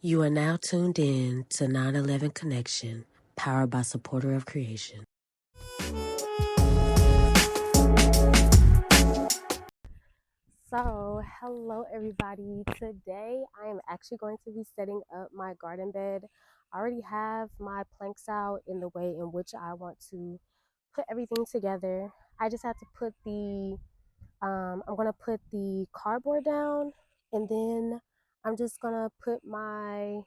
You are now tuned in to 9/11 Connection, powered by Supporter of Creation. So, hello everybody. Today I am actually going to be setting up my garden bed. I already have my planks out in the way in which I want to put everything together. I just have to put I'm gonna put the cardboard down, and then I'm just gonna put my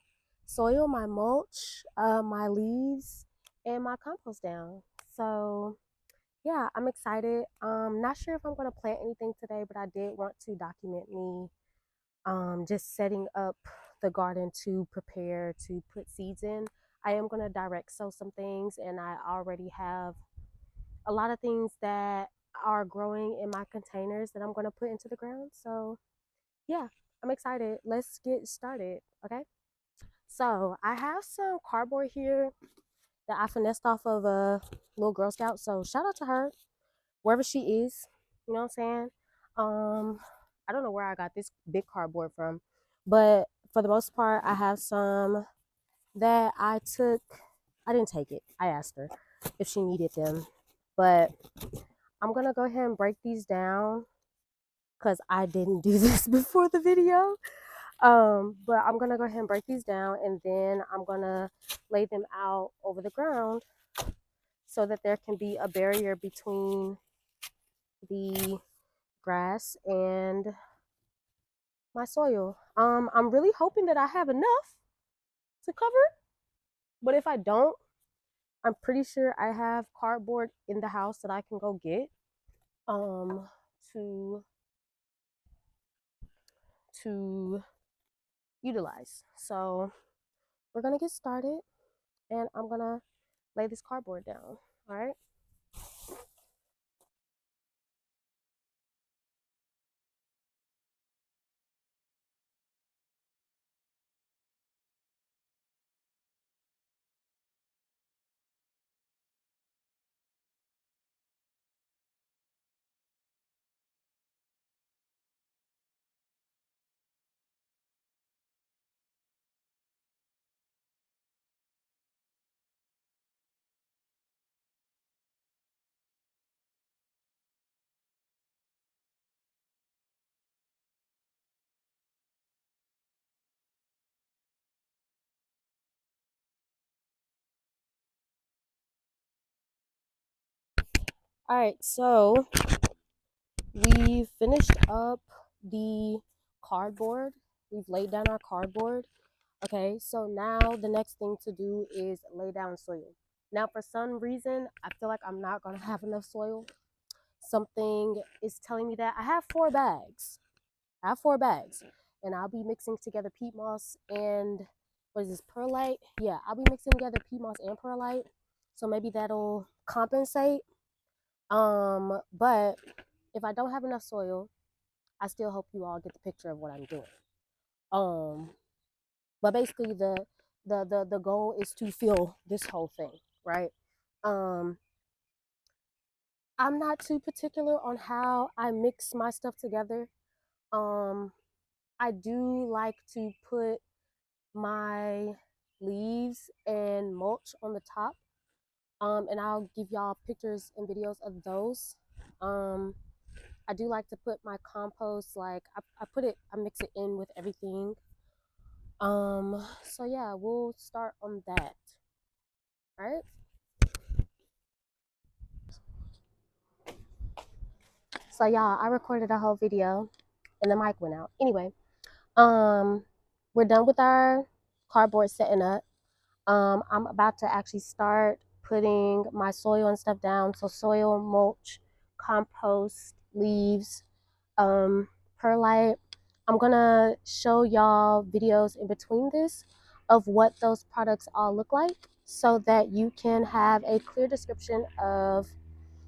soil, my mulch, my leaves, and my compost down. So yeah, I'm excited. Not sure if I'm gonna plant anything today, but I did want to document me just setting up the garden to prepare to put seeds in. I am gonna direct sow some things, and I already have a lot of things that are growing in my containers that I'm gonna put into the ground. So yeah, I'm excited. Let's get started. Okay. So I have some cardboard here that I finessed off of a little Girl Scout. So shout out to her, wherever she is. You know what I'm saying? Um, I don't know where I got this big cardboard from, but for the most part, I have some that I took. I didn't take it. I asked her if she needed them, but I'm gonna go ahead and break these down because I didn't do this before the video. But I'm gonna go ahead and break these down, and then I'm gonna lay them out over the ground so that there can be a barrier between the grass and my soil. I'm really hoping that I have enough to cover it, but if I don't, I'm pretty sure I have cardboard in the house that I can go get um to to utilize. So we're gonna get started, and I'm gonna lay this cardboard down. All right. All right, so we finished up the cardboard. We've laid down our cardboard. Okay, so now the next thing to do is lay down soil. Now, for some reason, I feel like I'm not gonna have enough soil. Something is telling me that I have 4 bags. I have 4 bags, and I'll be mixing together peat moss and what is this, perlite? Yeah, I'll be mixing together peat moss and perlite, so maybe that'll compensate. But if I don't have enough soil, I still hope you all get the picture of what I'm doing. Um, but basically, the goal is to fill this whole thing, right? Um, I'm not too particular on how I mix my stuff together. Um, I do like to put my leaves and mulch on the top. And I'll give y'all pictures and videos of those. Um, I do like to put my compost, like I mix it in with everything. So yeah, we'll start on that. All right. So y'all, I recorded a whole video and the mic went out. Anyway, um, we're done with our cardboard setting up. I'm about to actually start putting my soil and stuff down. So soil, mulch, compost, leaves, perlite. I'm gonna show y'all videos in between this of what those products all look like so that you can have a clear description of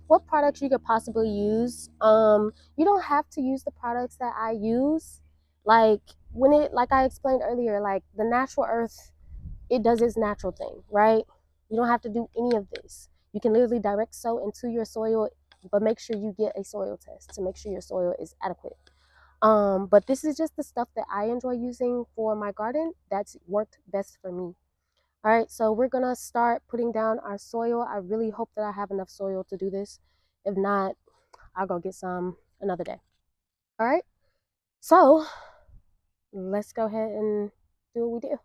what products you could possibly use. You don't have to use the products that I use. Like like I explained earlier, like the natural earth, it does its natural thing, right? You don't have to do any of this. You can literally direct sow into your soil, but make sure you get a soil test to make sure your soil is adequate. But this is just the stuff that I enjoy using for my garden that's worked best for me. All right, so we're gonna start putting down our soil. I really hope that I have enough soil to do this. If not, I'll go get some another day. All right, so let's go ahead and do what we do.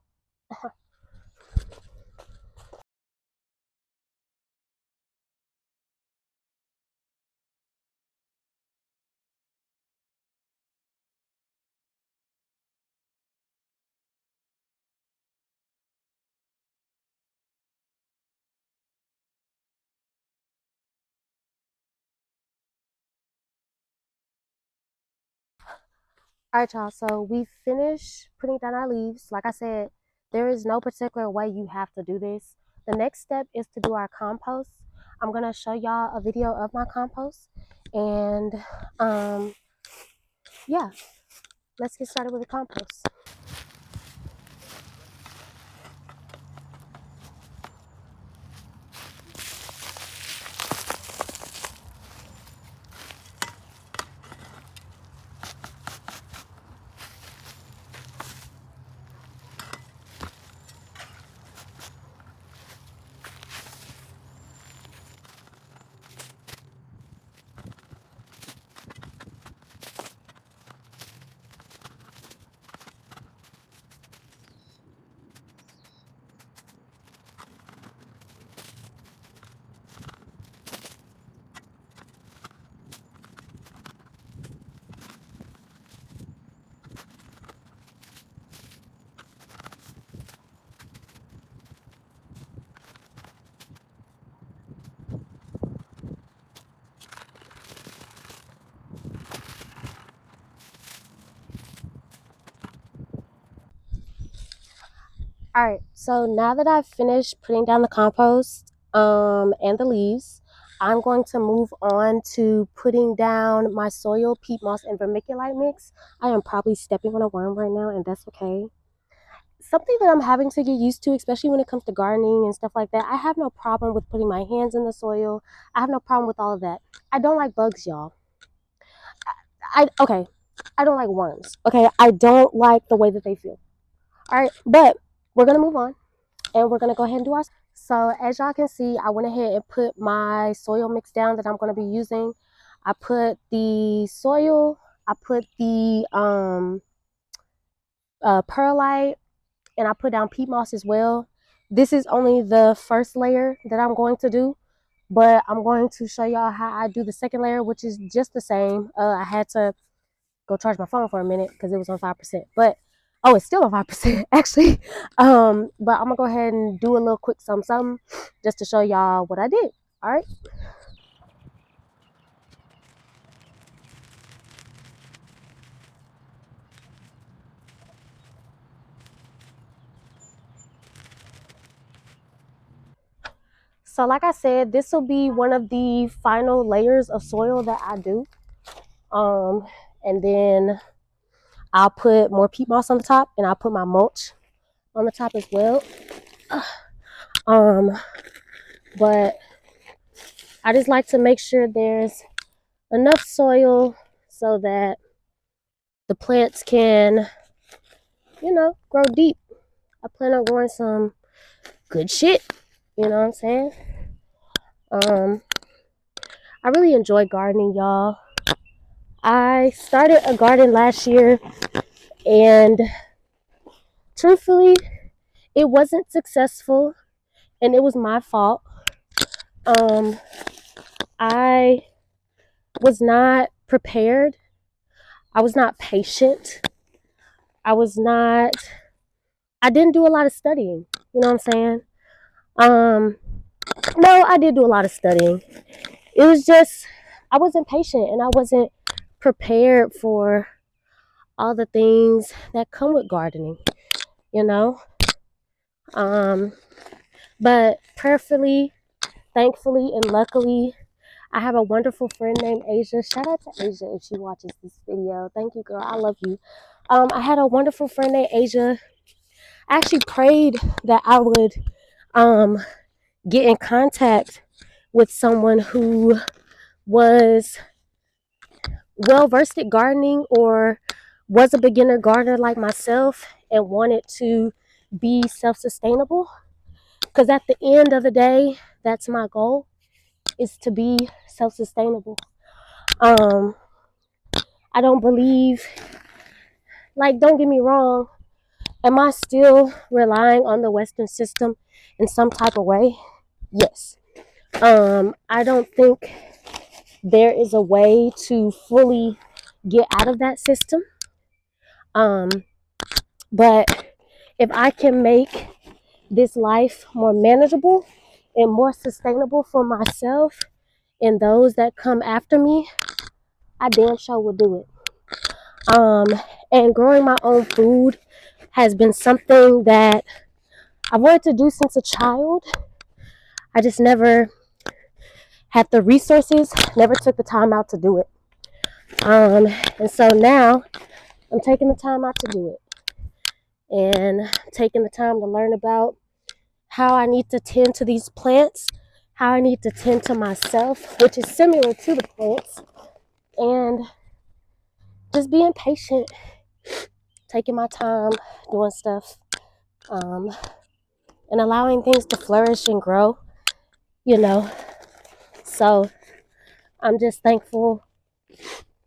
All right, y'all. So we finished putting down our leaves. Like I said, there is no particular way you have to do this. The next step is to do our compost. I'm gonna show y'all a video of my compost, and yeah, let's get started with the compost. All right, so now that I've finished putting down the compost and the leaves, I'm going to move on to putting down my soil, peat moss, and vermiculite mix. I am probably stepping on a worm right now, and that's okay. Something that I'm having to get used to, especially when it comes to gardening and stuff like that. I have no problem with putting my hands in the soil. I have no problem with all of that. I don't like bugs, y'all. Okay, I don't like worms. Okay, I don't like the way that they feel. All right, but we're gonna move on, and we're gonna go ahead and do our. So as y'all can see, I went ahead and put my soil mix down that I'm gonna be using. I put the soil. I put the perlite, and I put down peat moss as well. This is only the first layer that I'm going to do, but I'm going to show y'all how I do the second layer, which is just the same. I had to go charge my phone for a minute because it was on 5%, but oh, it's still on 5% actually. But I'm gonna go ahead and do a little quick some just to show y'all what I did. All right. So like I said, this will be one of the final layers of soil that I do. And then I'll put more peat moss on the top, and I'll put my mulch on the top as well. Um, but I just like to make sure there's enough soil so that the plants can, grow deep. I plan on growing some good shit. You know what I'm saying? Um, I really enjoy gardening, y'all. I started a garden last year, and truthfully, it wasn't successful, and it was my fault. Um, I was not prepared. I was not patient. I was not. I didn't do a lot of studying. You know what I'm saying? Um, no, I did do a lot of studying. It was just I wasn't patient, and I wasn't prepared for all the things that come with gardening. You know. Um, but prayerfully, thankfully, and luckily, I have a wonderful friend named Asia. Shout out to Asia if she watches this video. Thank you, girl. I love you. I had a wonderful friend named Asia. I actually prayed that I would um, get in contact with someone who was well versed at gardening or was a beginner gardener like myself and wanted to be self sustainable. Because at the end of the day, that's my goal, is to be self sustainable. Um, I don't believe, like, don't get me wrong, am I still relying on the Western system in some type of way? Yes. I don't think there is a way to fully get out of that system. Um, but if I can make this life more manageable and more sustainable for myself and those that come after me, I damn sure will do it. Um, and growing my own food has been something that I wanted to do since a child. I just never had the resources, never took the time out to do it. And so now I'm taking the time out to do it and taking the time to learn about how I need to tend to these plants, how I need to tend to myself, which is similar to the plants, and just being patient, taking my time, doing stuff, um, and allowing things to flourish and grow, you know. So I'm just thankful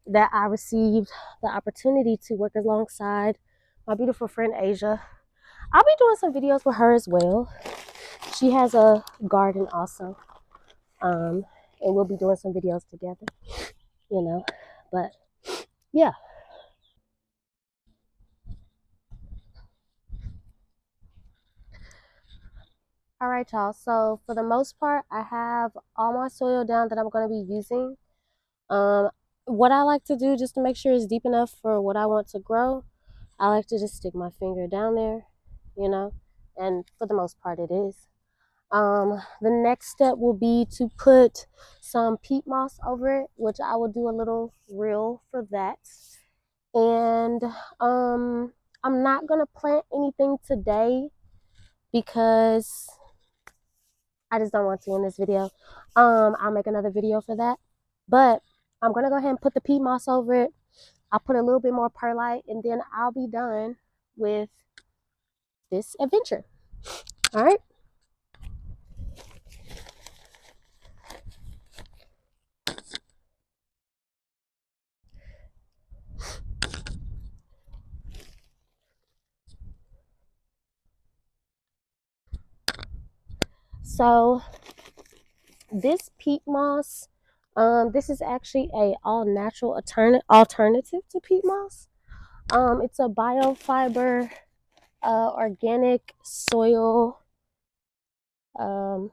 that I received the opportunity to work alongside my beautiful friend Asia. I'll be doing some videos with her as well. She has a garden also. And we'll be doing some videos together, you know. But yeah. All right, y'all. So for the most part, I have all my soil down that I'm going to be using. Um, what I like to do just to make sure it's deep enough for what I want to grow, I like to just stick my finger down there, you know, and for the most part it is. The next step will be to put some peat moss over it, which I will do a little reel for that. And I'm not gonna plant anything today because I just don't want to in this video. I'll make another video for that. But I'm gonna go ahead and put the peat moss over it. I'll put a little bit more perlite and then I'll be done with this adventure. All right. So this peat moss, this is actually a all natural alternative to peat moss. It's a biofiber organic soil um,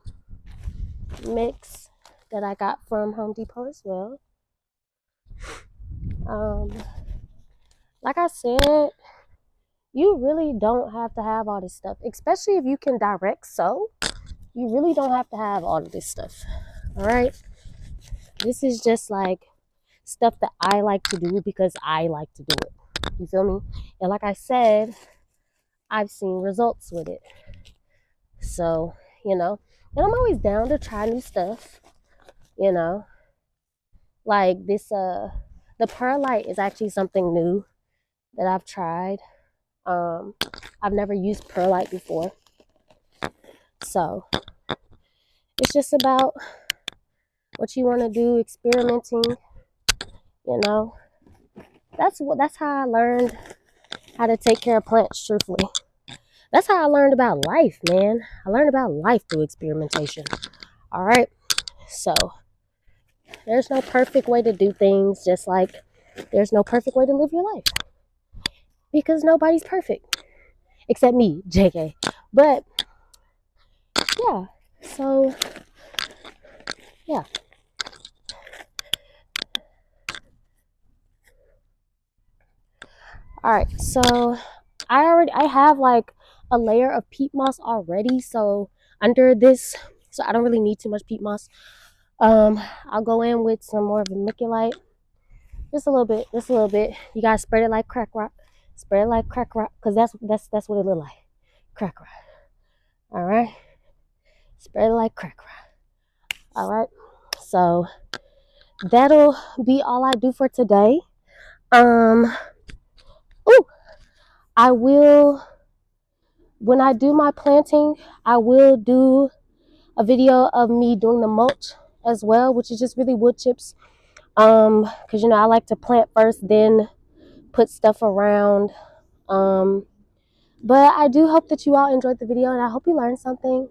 mix that I got from Home Depot as well. Um, like I said, you really don't have to have all this stuff, especially if you can direct sow. You really don't have to have all of this stuff. All right. This is just like stuff that I like to do because I like to do it. You feel me? And like I said, I've seen results with it. So, you know, and I'm always down to try new stuff, you know. Like this the perlite is actually something new that I've tried. Um I've never used perlite before. So, it's just about what you want to do, experimenting, you know. That's how I learned how to take care of plants truthfully. That's how I learned about life, man. I learned about life through experimentation. All right. So, there's no perfect way to do things, just like there's no perfect way to live your life. Because nobody's perfect. Except me, JK. But, yeah. So, yeah. All right. So, I have like a layer of peat moss already. So, under this, so I don't really need too much peat moss. I'll go in with some more vermiculite. Just a little bit, just a little bit. You gotta spread it like crack rock. Spread it like crack rock, cause that's what it look like. Crack rock. All right. Spread it like crack rock. All right. So that'll be all I do for today. Um, ooh, I will, when I do my planting, I will do a video of me doing the mulch as well, which is just really wood chips. Because I like to plant first, then put stuff around. But I do hope that you all enjoyed the video, and I hope you learned something.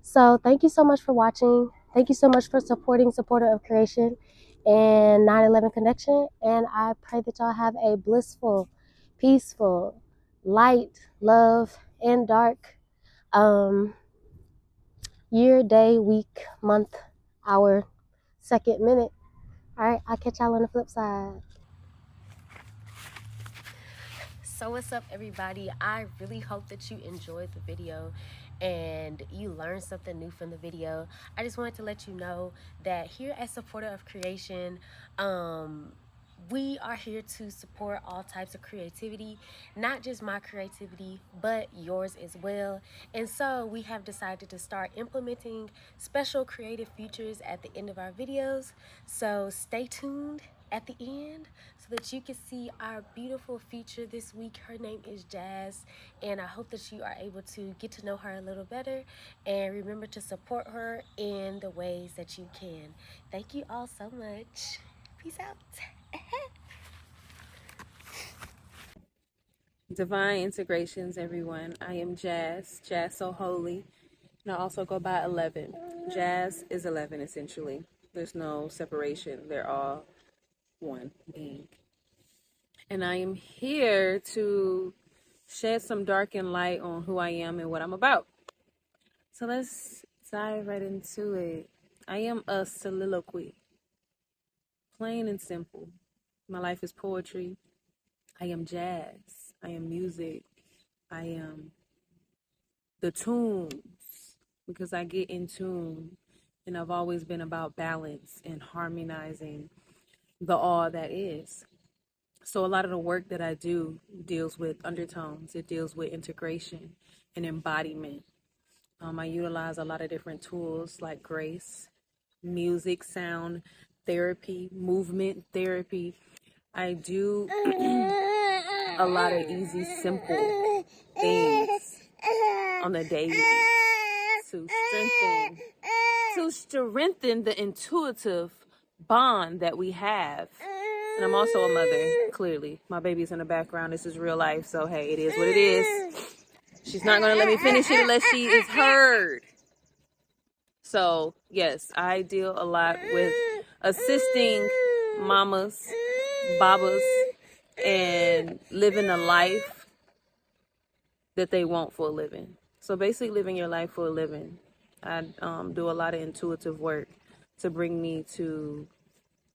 So thank you so much for watching. Thank you so much for supporting Supporter of Creation and 9/11 Connection. And I pray that y'all have a blissful, peaceful, light, love, and dark year, day, week, month, hour, second, minute. All right, I'll catch y'all on the flip side. So what's up, everybody? I really hope that you enjoyed the video and you learned something new from the video. I just wanted to let you know that here at Supporter of Creation, we are here to support all types of creativity, not just my creativity, but yours as well. And so we have decided to start implementing special creative features at the end of our videos. So stay tuned at the end so that you can see our beautiful feature this week. Her name is Jazz, and I hope that you are able to get to know her a little better and remember to support her in the ways that you can. Thank you all so much. Peace out. Divine integrations, everyone. I am Jazz So Holy, and I also go by 11. Jazz is 11, essentially. There's no separation. They're all one being. And I am here to shed some dark and light on who I am and what I'm about. So let's dive right into it. I am a soliloquy. Plain and simple. My life is poetry. I am jazz. I am music. I am the tunes, because I get in tune, and I've always been about balance and harmonizing the all that is. So a lot of the work that I do deals with undertones. It deals with integration and embodiment. I utilize a lot of different tools like grace, music, sound therapy, movement therapy. I do a lot of easy, simple things on the daily to strengthen the intuitive bond that we have. And I'm also a mother, clearly. My baby's in the background. This is real life, so hey, it is what it is. She's not going to let me finish it unless she is heard. So, yes, I deal a lot with assisting mamas, babas, and living a life that they want for a living. So basically living your life for a living. I do a lot of intuitive work to bring me to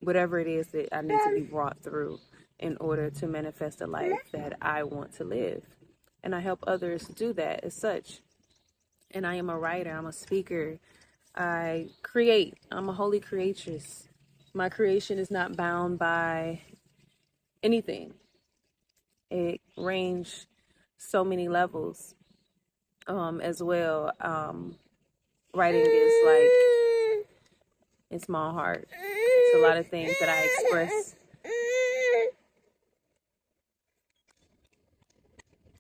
whatever it is that I need to be brought through in order to manifest a life that I want to live. And I help others do that as such. And I am a writer, I'm a speaker, I create, I'm a holy creatress. My creation is not bound by anything. It ranges so many levels as well. Writing is like, it's my heart. It's a lot of things that I express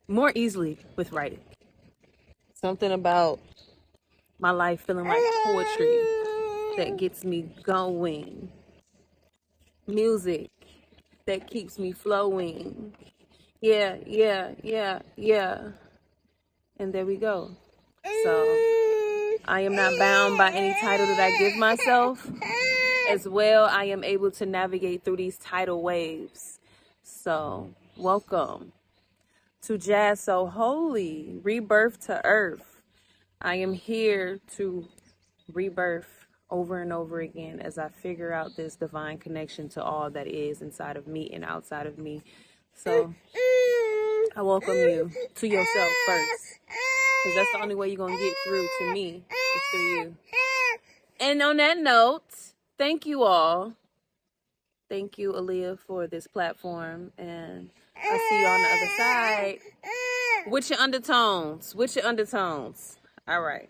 more easily with writing. Something about my life feeling like poetry that gets me going. Music that keeps me flowing. Yeah. And there we go. So I am not bound by any title that I give myself. As well, I am able to navigate through these tidal waves. So welcome to Jazz So Holy, Rebirth to Earth. I am here to rebirth over and over again as I figure out this divine connection to all that is inside of me and outside of me. So I welcome you to yourself first, because that's the only way you're going to get through to me is through you. And on that note, thank you all. Thank you, Aaliyah, for this platform. And I'll see you on the other side. With your undertones. All right.